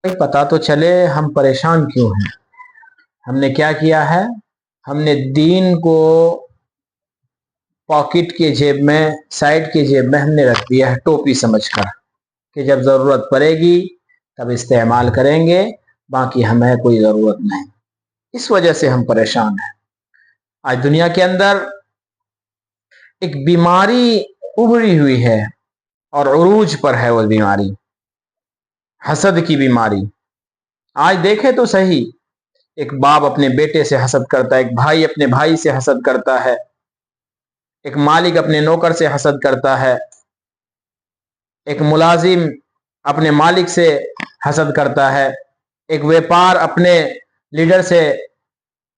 पता तो चले हम परेशान क्यों हैं। हमने क्या किया है, हमने दीन को पॉकेट के जेब में, साइड के जेब में हमने रख दिया है टोपी समझकर कि जब ज़रूरत पड़ेगी तब इस्तेमाल करेंगे, बाकी हमें कोई ज़रूरत नहीं। इस वजह से हम परेशान हैं। आज दुनिया के अंदर एक बीमारी उभरी हुई है और उरूज पर है वो बीमारी, हसद की बीमारी। आज देखें तो सही, एक बाप अपने बेटे से हसद करता है, एक भाई अपने भाई से हसद करता है, एक मालिक अपने नौकर से हसद करता है, एक मुलाजिम अपने मालिक से हसद करता है, एक व्यापार अपने लीडर से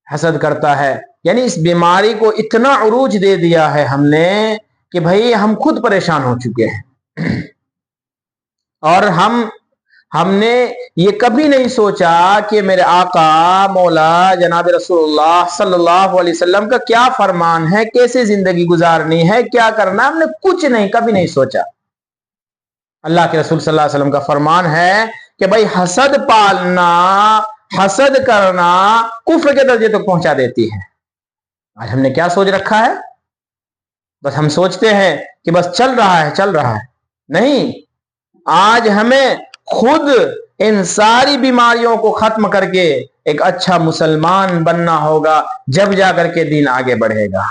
हसद करता है। यानी इस बीमारी को इतना उरूज दे दिया है हमने कि भाई हम खुद परेशान हो चुके हैं। और हमने ये कभी नहीं सोचा कि मेरे आका मौला जनाब रसूलुल्लाह सल्लल्लाहु अलैहि वसल्लम का क्या फरमान है, कैसे जिंदगी गुजारनी है, क्या करना, हमने कुछ नहीं, कभी नहीं सोचा। अल्लाह के रसूल सल्लल्लाहु अलैहि वसल्लम का फरमान है कि भाई हसद पालना, हसद करना कुफ्र के दर्जे तक पहुंचा देती है। आज हमने क्या सोच रखा है, बस हम सोचते हैं कि बस चल रहा है, चल रहा है। नहीं, आज हमें खुद इन सारी बीमारियों को खत्म करके एक अच्छा मुसलमान बनना होगा, जब जाकर के दीन आगे बढ़ेगा।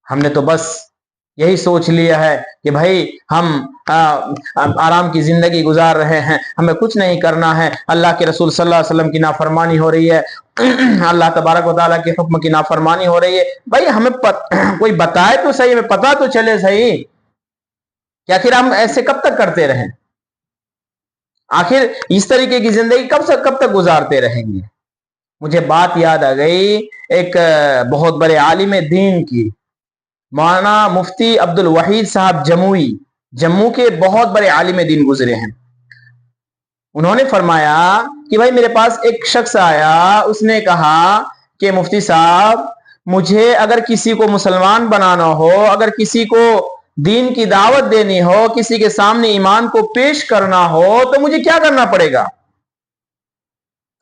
हमने तो बस यही सोच लिया है कि भाई हम आराम की जिंदगी गुजार रहे हैं, हमें कुछ नहीं करना है। अल्लाह के रसूल सल्लल्लाहु अलैहि वसल्लम की नाफरमानी हो रही है, अल्लाह तबारक व तआला के हुक्म की नाफरमानी हो रही है। भाई हमें कोई बताए तो सही, हमें पता तो चले सही कि आखिर हम ऐसे कब तक करते रहें, आखिर इस तरीके की जिंदगी कब तक गुजारते रहेंगे। मुझे बात याद आ गई एक बहुत बड़े आलिम दीन की, मौलाना मुफ्ती अब्दुल वहीद साहब जमुई, जम्मू के बहुत बड़े आलिम दीन गुजरे हैं। उन्होंने फरमाया कि भाई मेरे पास एक शख्स आया, उसने कहा कि मुफ्ती साहब, मुझे अगर किसी को मुसलमान बनाना हो, अगर किसी को दीन की दावत देनी हो, किसी के सामने ईमान को पेश करना हो, तो मुझे क्या करना पड़ेगा।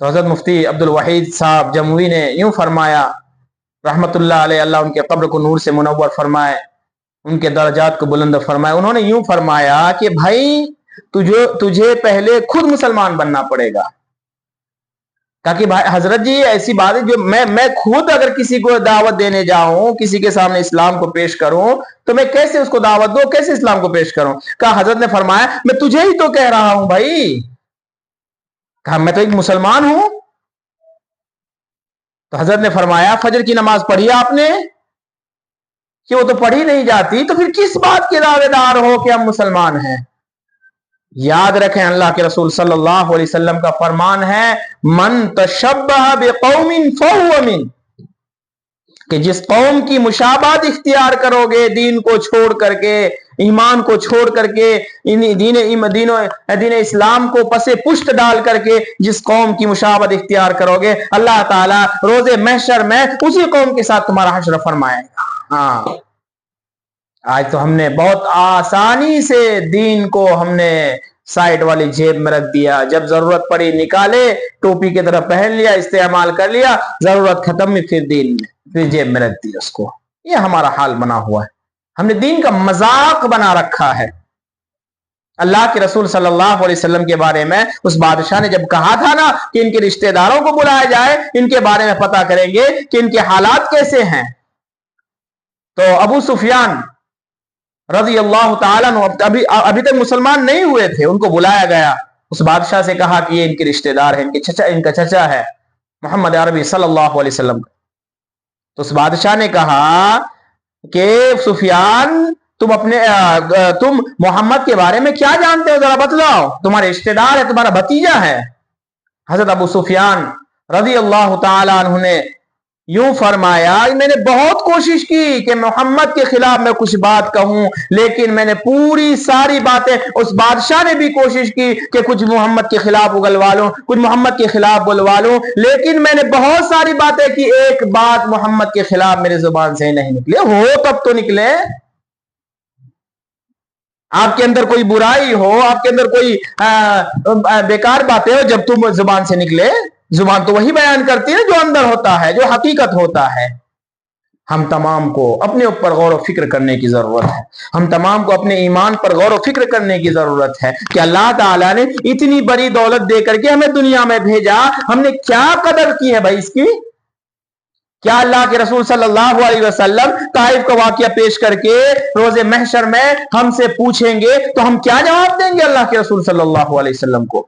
तो हजरत मुफ्ती अब्दुल वहीद साहब जमुई ने यूं फरमाया, रहमतुल्लाह अलैह, अल्लाह उनके कब्र को नूर से मुनव्वर फरमाए, उनके दर्जात को बुलंद फरमाए। उन्होंने यूं फरमाया कि भाई तुझे पहले खुद मुसलमान बनना पड़ेगा। ताकि भाई हजरत जी ऐसी बात है जो मैं खुद अगर किसी को दावत देने जाऊं, किसी के सामने इस्लाम को पेश करूं, तो मैं कैसे उसको दावत दूं, कैसे इस्लाम को पेश करूं। कहा हजरत ने फरमाया मैं तुझे ही तो कह रहा हूं भाई। कहा मैं तो एक मुसलमान हूं। तो हजरत ने फरमाया फजर की नमाज पढ़ी आपने, कि वो तो पढ़ी नहीं जाती, तो फिर किस बात के दावेदार हो कि हम मुसलमान हैं। याद रखें, अल्लाह के रसूल सल्लल्लाहु अलैहि वसल्लम का फरमान है, मन तशब्बह बिकौमिन फहुव मिन, कि जिस कौम की मुशाबात इख्तियार करोगे, दीन को छोड़ करके, ईमान को छोड़ करके, दीन इस्लाम को पसे पुष्ट डाल करके जिस कौम की मुशाबात इख्तियार करोगे, अल्लाह ताला रोजे महशर में उसी कौम के साथ तुम्हारा हश्र फरमाएगा। हाँ, आज तो हमने बहुत आसानी से दीन को हमने साइड वाली जेब में रख दिया, जब जरूरत पड़ी निकाले, टोपी की तरह पहन लिया, इस्तेमाल कर लिया, जरूरत खत्म में फिर दीन में फिर जेब में रख दिया उसको। ये हमारा हाल बना हुआ है, हमने दीन का मजाक बना रखा है। अल्लाह के रसूल सल्लल्लाहु अलैहि वसल्लम के बारे में उस बादशाह ने जब कहा था ना कि इनके रिश्तेदारों को बुलाया जाए, इनके बारे में पता करेंगे कि इनके हालात कैसे हैं, तो अबू सुफियान रज़ी अल्लाह ताला अभी तक मुसलमान नहीं हुए थे, उनको बुलाया गया। उस बादशाह से कहा कि ये इनके रिश्तेदार हैं, इनका चचा है मोहम्मद अरबी सल्लल्लाहु अलैहि वसल्लम। तो उस बादशाह ने कहा कि सुफियान, तुम मोहम्मद के बारे में क्या जानते हो, जरा बतलाओ, तुम्हारे रिश्तेदार है, तुम्हारा भतीजा है। हजरत अबू सुफियान रज़ी अल्लाह ताला अन्हु ने यूं फरमाया, मैंने बहुत कोशिश की कि मोहम्मद के खिलाफ मैं कुछ बात कहूं, लेकिन मैंने पूरी सारी बातें, उस बादशाह ने भी कोशिश की कि कुछ मोहम्मद के खिलाफ उगलवा लूं, कुछ मोहम्मद के खिलाफ बुलवा लूं, लेकिन मैंने बहुत सारी बातें की, एक बात मोहम्मद के खिलाफ मेरी जुबान से नहीं निकले। हो तब तो निकले, آپ کے اندر کوئی برائی ہو، آپ کے اندر کوئی بیکار باتیں ہو، جب تم زبان سے نکلے، زبان تو وہی بیان کرتی ہے جو اندر ہوتا ہے، جو حقیقت ہوتا ہے۔ ہم تمام کو اپنے اوپر غور و فکر کرنے کی ضرورت ہے، ہم تمام کو اپنے ایمان پر غور و فکر کرنے کی ضرورت ہے کہ اللہ تعالیٰ نے اتنی بڑی دولت دے کر کے ہمیں دنیا میں بھیجا، ہم نے کیا قدر کی ہے بھائی اس کی؟ کیا اللہ کے رسول صلی اللہ علیہ وسلم طائف کا واقعہ پیش کر کے روز محشر میں ہم سے پوچھیں گے تو ہم کیا جواب دیں گے اللہ کے رسول صلی اللہ علیہ وسلم کو؟